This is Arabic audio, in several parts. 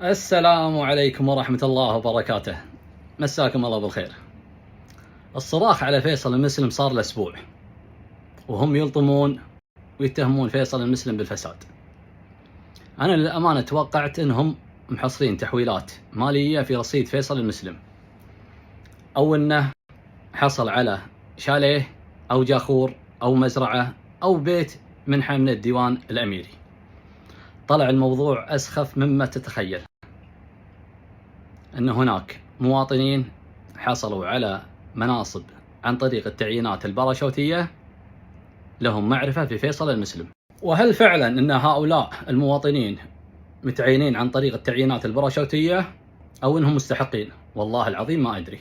السلام عليكم ورحمة الله وبركاته. مساكم الله بالخير. الصراخ على فيصل المسلم صار له أسبوع، وهم يلطمون ويتهمون فيصل المسلم بالفساد. أنا للأمانة توقعت أنهم محصلين تحويلات مالية في رصيد فيصل المسلم، أو أنه حصل على شاليه أو جاخور أو مزرعة أو بيت منحة من الديوان الأميري. طلع الموضوع أسخف مما تتخيل، أن هناك مواطنين حصلوا على مناصب عن طريق التعيينات الباراشوتية لهم معرفة في فيصل المسلم. وهل فعلا أن هؤلاء المواطنين متعينين عن طريق التعيينات الباراشوتية أو أنهم مستحقين؟ والله العظيم ما أدري.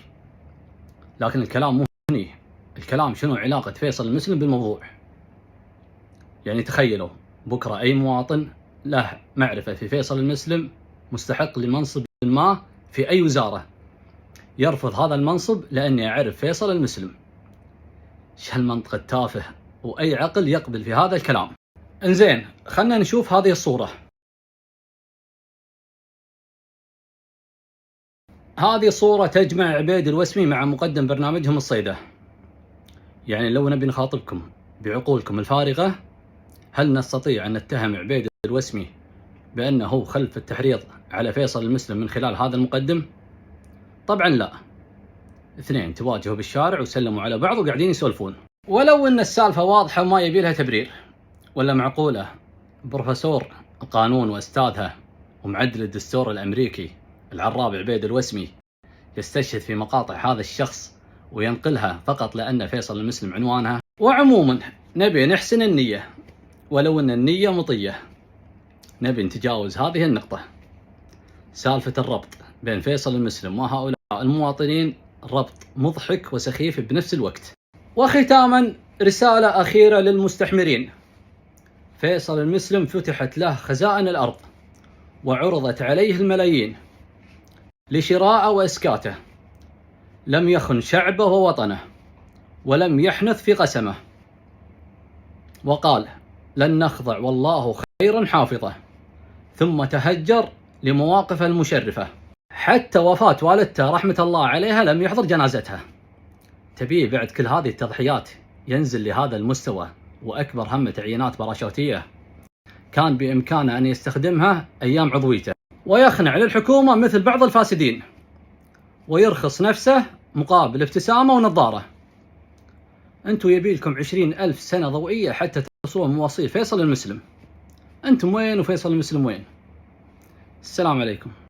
لكن الكلام مو هني، الكلام شنو علاقة فيصل المسلم بالموضوع. يعني تخيلوا بكرة أي مواطن له معرفة في فيصل المسلم مستحق لمنصب ما في أي وزارة، يرفض هذا المنصب لأني أعرف فيصل المسلم. ايش هالمنطق التافه، وأي عقل يقبل في هذا الكلام؟ انزين، خلنا نشوف هذه الصورة. هذه صورة تجمع عبيد الوسمي مع مقدم برنامجهم الصيدة. يعني لو نبي نخاطبكم بعقولكم الفارغة، هل نستطيع أن نتهم عبيد الوسمي بأنه خلف التحريض على فيصل المسلم من خلال هذا المقدم؟ طبعا لا. اثنين تواجهوا بالشارع وسلموا على بعض وقاعدين يسولفون، ولو ان السالفة واضحة وما يبي لها تبرير. ولا معقولة بروفيسور القانون واستاذها ومعدل الدستور الامريكي العراب عبيد الوسمي يستشهد في مقاطع هذا الشخص وينقلها فقط لأن فيصل المسلم عنوانها؟ وعموما نبي نحسن النية، ولو ان النية مطية. نبي نتجاوز هذه النقطة. سالفة الربط بين فيصل المسلم وهؤلاء المواطنين ربط مضحك وسخيف بنفس الوقت. وختاما رسالة أخيرة للمستحمرين. فيصل المسلم فتحت له خزائن الأرض وعرضت عليه الملايين لشراءه وإسكاته. لم يخن شعبه ووطنه ولم يحنث في قسمه، وقال لن نخضع والله خير حافظه، ثم تهجر لمواقفه المشرفة. حتى وفاة والدته رحمة الله عليها لم يحضر جنازتها. تبيه بعد كل هذه التضحيات ينزل لهذا المستوى وأكبر هم تعيينات باراشوتية؟ كان بإمكانه أن يستخدمها أيام عضويته ويخنع للحكومة مثل بعض الفاسدين ويرخص نفسه مقابل ابتسامة ونظارة. أنتم يبيلكم 20,000 سنة ضوئية حتى تصلون مواصيل فيصل المسلم. أنتم وين وفيصل المسلم وين؟ السلام عليكم.